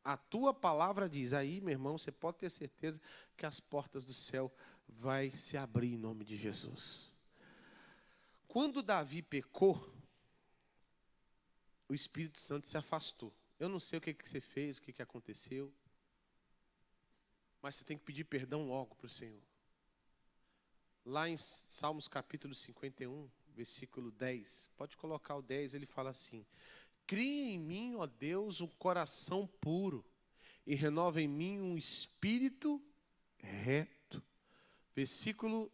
A Tua palavra diz. Aí, meu irmão, você pode ter certeza que as portas do céu vai se abrir em nome de Jesus. Quando Davi pecou, o Espírito Santo se afastou. Eu não sei o que você fez, o que aconteceu, mas você tem que pedir perdão logo para o Senhor. Lá em Salmos capítulo 51, versículo 10, pode colocar o 10, ele fala assim: cria em mim, ó Deus, um coração puro, e renova em mim um espírito reto. Versículo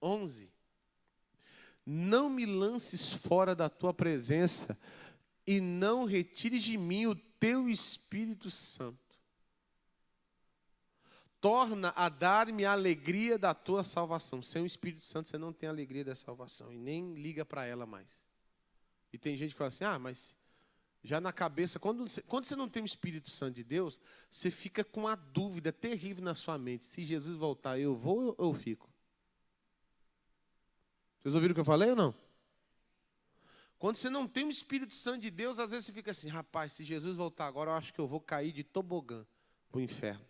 11, não me lances fora da tua presença, e não retires de mim o teu Espírito Santo. Torna a dar-me a alegria da tua salvação. Sem o Espírito Santo você não tem a alegria da salvação, e nem liga para ela mais. E tem gente que fala assim: mas já na cabeça, quando você não tem o Espírito Santo de Deus, você fica com uma dúvida terrível na sua mente: se Jesus voltar, eu vou ou eu fico? Vocês ouviram o que eu falei ou não? Quando você não tem o Espírito Santo de Deus, às vezes você fica assim: rapaz, se Jesus voltar agora, eu acho que eu vou cair de tobogã para o inferno.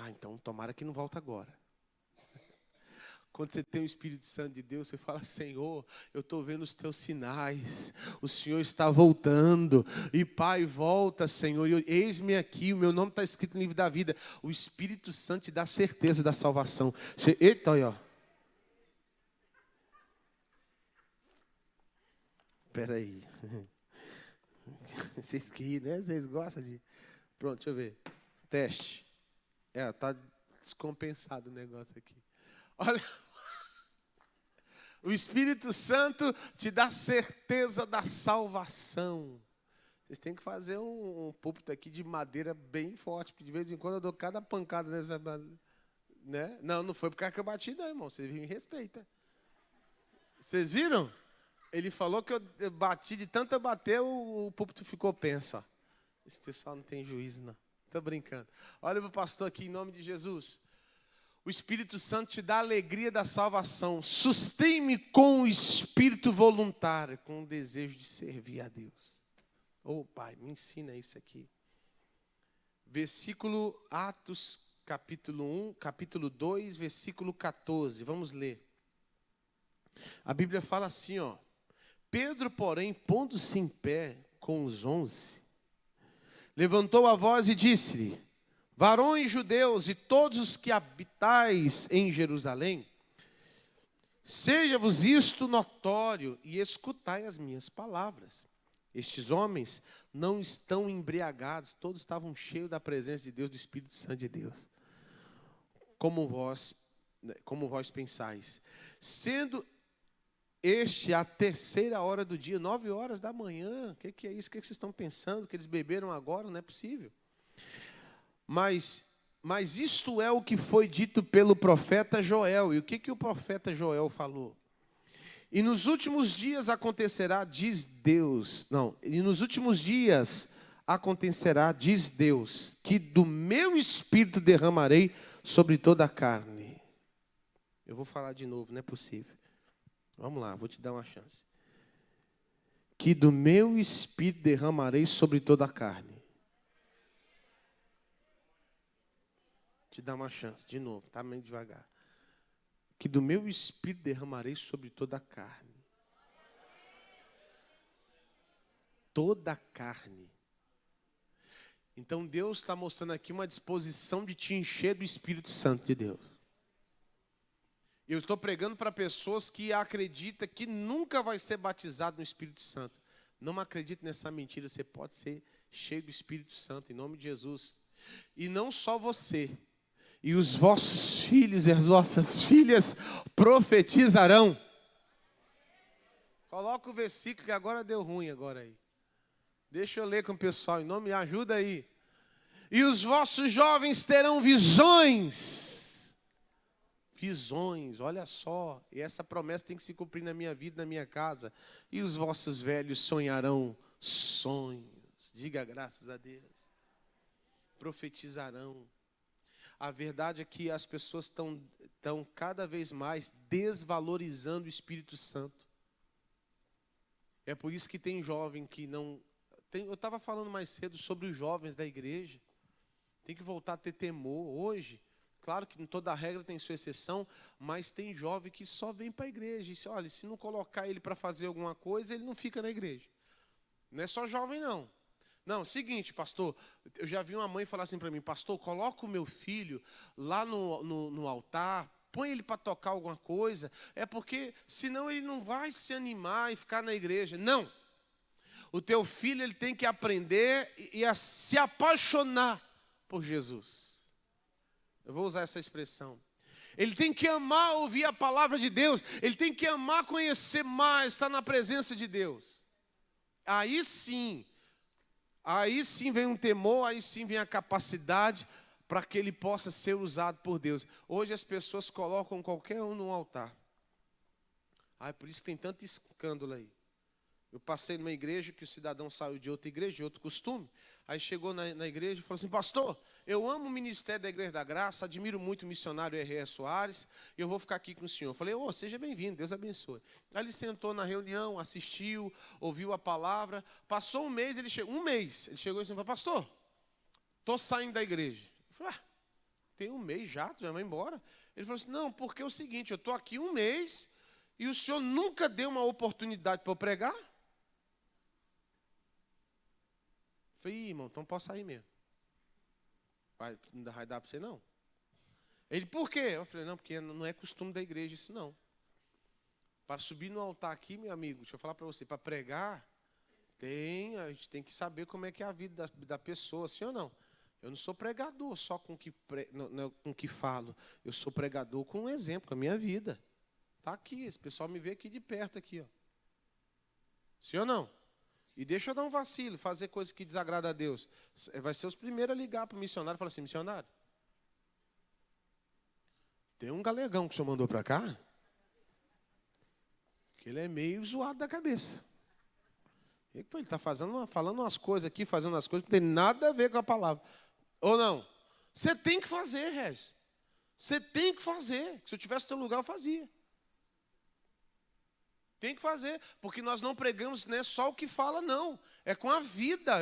Então tomara que não volta agora. Quando você tem o Espírito Santo de Deus, você fala: Senhor, eu estou vendo os teus sinais, o Senhor está voltando, e Pai, volta, Senhor, eis-me aqui, o meu nome está escrito no livro da vida. O Espírito Santo te dá certeza da salvação. Eita, olha, ó. Espera aí. Vocês que, né? Vocês gostam de... Pronto, deixa eu ver. Teste. Tá descompensado o negócio aqui. Olha. O Espírito Santo te dá certeza da salvação. Vocês têm que fazer um púlpito aqui de madeira bem forte, porque de vez em quando eu dou cada pancada nessa... Né? Não foi por causa que eu bati, não, irmão. Vocês me respeitam. Vocês viram? Ele falou que eu bati, de tanto eu bater, o púlpito ficou pensa. Esse pessoal não tem juízo, não. Estou brincando. Olha para o pastor aqui, em nome de Jesus. O Espírito Santo te dá a alegria da salvação. Sustém-me com o espírito voluntário, com o desejo de servir a Deus. Pai, me ensina isso aqui. Versículo Atos, capítulo 1, capítulo 2, versículo 14. Vamos ler. A Bíblia fala assim, ó. Pedro, porém, pondo-se em pé com os 11, levantou a voz e disse-lhe: varões judeus e todos os que habitais em Jerusalém, seja-vos isto notório e escutai as minhas palavras. Estes homens não estão embriagados, todos estavam cheios da presença de Deus, do Espírito Santo de Deus. Como vós pensais, sendo este a terceira hora do dia, 9 horas da manhã. O que é isso? O que vocês estão pensando? Que eles beberam agora? Não é possível. Mas isto é o que foi dito pelo profeta Joel. E o que o profeta Joel falou? E nos últimos dias acontecerá, diz Deus. E nos últimos dias acontecerá, diz Deus, que do meu espírito derramarei sobre toda a carne. Eu vou falar de novo, não é possível. Vamos lá, vou te dar uma chance. Que do meu espírito derramarei sobre toda a carne. Te dar uma chance, de novo, tá meio devagar. Que do meu espírito derramarei sobre toda a carne. Toda a carne. Então Deus está mostrando aqui uma disposição de te encher do Espírito Santo de Deus. Eu estou pregando para pessoas que acreditam que nunca vai ser batizado no Espírito Santo. Não acredite nessa mentira, você pode ser cheio do Espírito Santo, em nome de Jesus. E não só você, e os vossos filhos e as vossas filhas profetizarão. Coloca o versículo que agora deu ruim agora aí. Deixa eu ler com o pessoal, em nome, me ajuda aí. E os vossos jovens terão visões. Visões, olha só. E essa promessa tem que se cumprir na minha vida, na minha casa. E os vossos velhos sonharão sonhos. Diga graças a Deus. Profetizarão. A verdade é que as pessoas estão cada vez mais desvalorizando o Espírito Santo. É por isso que tem jovem que não... eu estava falando mais cedo sobre os jovens da igreja. Tem que voltar a ter temor. Hoje, claro que toda regra tem sua exceção, mas tem jovem que só vem para a igreja. E diz, olha, se não colocar ele para fazer alguma coisa, ele não fica na igreja. Não é só jovem, não. Não, seguinte, pastor, eu já vi uma mãe falar assim para mim, pastor, coloca o meu filho lá no altar, põe ele para tocar alguma coisa, é porque senão ele não vai se animar e ficar na igreja. Não, o teu filho ele tem que aprender e a se apaixonar por Jesus. Eu vou usar essa expressão. Ele tem que amar ouvir a palavra de Deus, ele tem que amar conhecer mais, estar na presença de Deus. Aí sim vem um temor, aí sim vem a capacidade para que ele possa ser usado por Deus. Hoje as pessoas colocam qualquer um no altar. Por isso tem tanto escândalo aí. Eu passei numa igreja que o cidadão saiu de outra igreja, de outro costume. Aí chegou na igreja e falou assim, pastor, eu amo o ministério da Igreja da Graça, admiro muito o missionário R.R. Soares, e eu vou ficar aqui com o senhor. Eu falei, seja bem-vindo, Deus abençoe. Aí ele sentou na reunião, assistiu, ouviu a palavra. Passou um mês, ele chegou e falou, pastor, estou saindo da igreja. Eu falei, tem um mês já, tu já vai embora? Ele falou assim, não, porque é o seguinte, eu estou aqui um mês e o senhor nunca deu uma oportunidade para eu pregar? Eu falei, irmão, então posso sair mesmo. Não vai dar para você, não? Ele, por quê? Eu falei, não, porque não é costume da igreja isso, não. Para subir no altar aqui, meu amigo, deixa eu falar para você, para pregar, a gente tem que saber como é que é a vida da pessoa, sim ou não? Eu não sou pregador só com o que falo. Eu sou pregador com um exemplo, com a minha vida. Está aqui, esse pessoal me vê aqui de perto, aqui, ó. Sim ou não? E deixa eu dar um vacilo, fazer coisa que desagrada a Deus. Vai ser os primeiros a ligar para o missionário e falar assim, missionário, tem um galegão que o senhor mandou para cá, que ele é meio zoado da cabeça. Ele está falando umas coisas aqui, fazendo umas coisas que não tem nada a ver com a palavra. Ou não? Você tem que fazer, Regis. Você tem que fazer. Se eu tivesse no teu lugar, eu fazia. Tem que fazer, porque nós não pregamos só o que fala, não. É com a vida.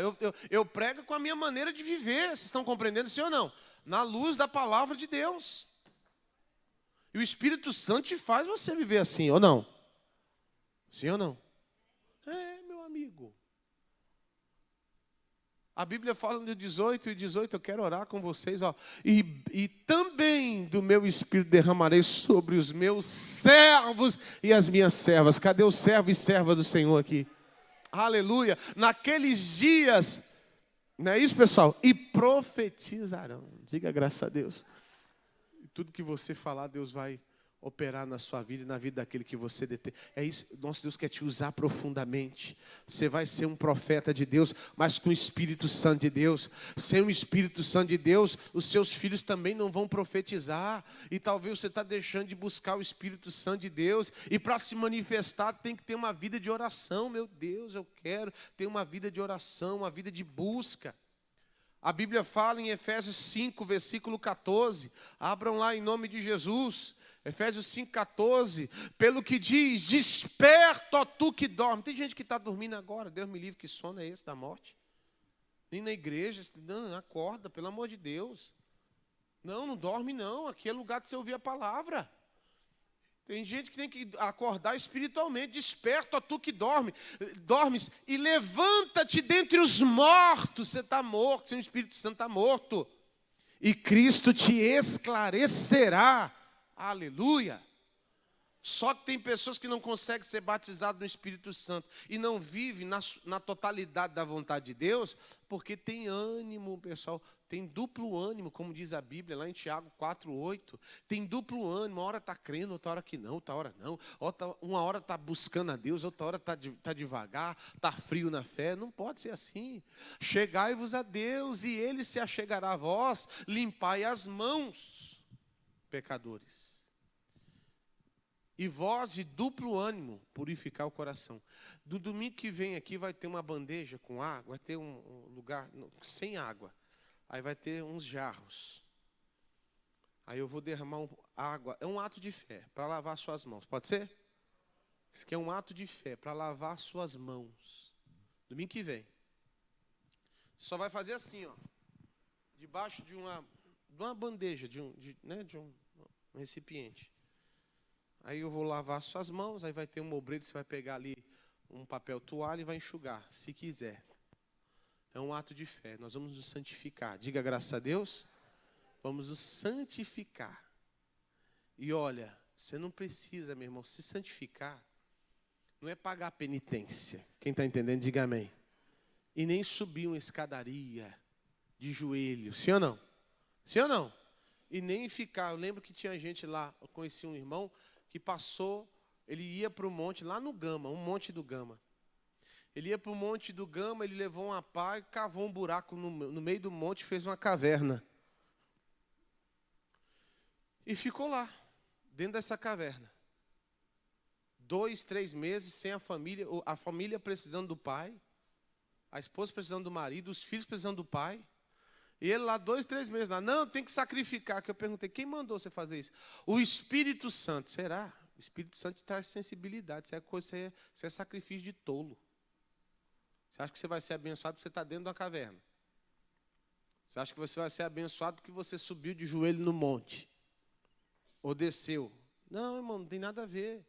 Eu prego com a minha maneira de viver. Vocês estão compreendendo, sim ou não? Na luz da palavra de Deus. E o Espírito Santo te faz você viver assim, ou não? Sim ou não? Meu amigo. A Bíblia fala no 18, eu quero orar com vocês, ó. E também do meu Espírito derramarei sobre os meus servos e as minhas servas. Cadê o servo e serva do Senhor aqui? Aleluia. Naqueles dias, não é isso, pessoal? E profetizarão. Diga graças a Deus. E tudo que você falar, Deus vai operar na sua vida e na vida daquele que você detém. É isso, nosso Deus quer te usar profundamente. Você vai ser um profeta de Deus, mas com o Espírito Santo de Deus. Sem o Espírito Santo de Deus, os seus filhos também não vão profetizar. E talvez você está deixando de buscar o Espírito Santo de Deus. E para se manifestar tem que ter uma vida de oração. Meu Deus, eu quero ter uma vida de oração, uma vida de busca. A Bíblia fala em Efésios 5, versículo 14. Abram lá em nome de Jesus. Efésios 5,14, pelo que diz, desperta, ó tu que dorme. Tem gente que está dormindo agora, Deus me livre, que sono é esse da morte? Nem na igreja, não, acorda, pelo amor de Deus. Não dorme não, aqui é lugar de você ouvir a palavra. Tem gente que tem que acordar espiritualmente, desperta, ó tu que dormes, e levanta-te dentre os mortos. Você está morto, seu Espírito Santo está morto. E Cristo te esclarecerá. Aleluia. Só que tem pessoas que não conseguem ser batizadas no Espírito Santo e não vivem na totalidade da vontade de Deus, porque tem ânimo, pessoal, tem duplo ânimo, como diz a Bíblia lá em Tiago 4:8. Tem duplo ânimo, uma hora está crendo, outra hora que não, outra hora não. Uma hora está buscando a Deus, outra hora está devagar, está frio na fé. Não pode ser assim. Chegai-vos a Deus e Ele se achegará a vós, limpai as mãos, pecadores. E voz de duplo ânimo, purificar o coração. Do domingo que vem aqui vai ter uma bandeja com água, vai ter um lugar sem água. Aí vai ter uns jarros. Aí eu vou derramar água. É um ato de fé, para lavar suas mãos. Pode ser? Isso aqui é um ato de fé, para lavar suas mãos. Domingo que vem. Só vai fazer assim, ó. Debaixo de uma bandeja, de um recipiente. Aí eu vou lavar suas mãos, aí vai ter um obreiro, você vai pegar ali um papel toalha e vai enxugar, se quiser. É um ato de fé, nós vamos nos santificar. Diga graças a Deus. Vamos nos santificar. E olha, você não precisa, meu irmão, se santificar. Não é pagar penitência. Quem está entendendo, diga amém. E nem subir uma escadaria de joelho. Sim ou não? Sim ou não? E nem ficar, eu lembro que tinha gente lá, eu conheci um irmão que passou, ele ia para o monte, lá no Gama, um monte do Gama. Ele ia para o monte do Gama, ele levou uma pá e cavou um buraco no meio do monte e fez uma caverna. E ficou lá, dentro dessa caverna. 2, 3 meses sem a família precisando do pai, a esposa precisando do marido, os filhos precisando do pai. E ele lá 2, 3 meses lá, não, tem que sacrificar. Que eu perguntei, quem mandou você fazer isso? O Espírito Santo. Será? O Espírito Santo traz sensibilidade. Isso é sacrifício de tolo. Você acha que você vai ser abençoado porque você está dentro da caverna? Você acha que você vai ser abençoado porque você subiu de joelho no monte? Ou desceu? Não, irmão, não tem nada a ver.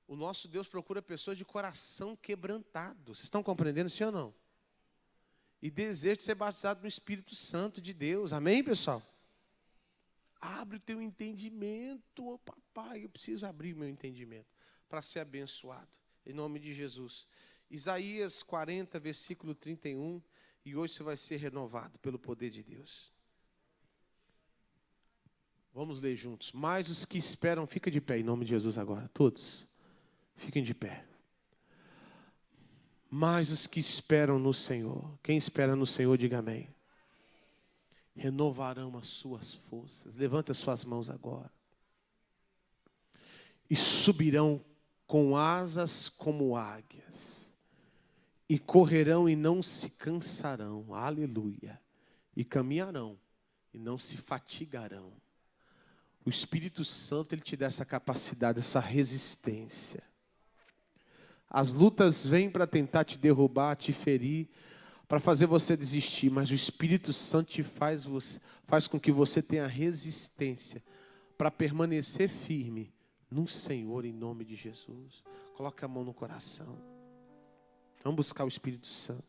O nosso Deus procura pessoas de coração quebrantado. Vocês estão compreendendo, sim ou não? E desejo de ser batizado no Espírito Santo de Deus. Amém, pessoal? Abre o teu entendimento. Oh, papai, eu preciso abrir o meu entendimento para ser abençoado. Em nome de Jesus. Isaías 40, versículo 31. E hoje você vai ser renovado pelo poder de Deus. Vamos ler juntos. Mas os que esperam, fica de pé em nome de Jesus agora. Todos. Fiquem de pé. Mas os que esperam no Senhor, quem espera no Senhor, diga amém. Renovarão as suas forças. Levanta as suas mãos agora. E subirão com asas como águias. E correrão e não se cansarão. Aleluia. E caminharão e não se fatigarão. O Espírito Santo, ele te dá essa capacidade, essa resistência. As lutas vêm para tentar te derrubar, te ferir, para fazer você desistir, mas o Espírito Santo te faz com que você tenha resistência para permanecer firme no Senhor, em nome de Jesus. Coloque a mão no coração. Vamos buscar o Espírito Santo.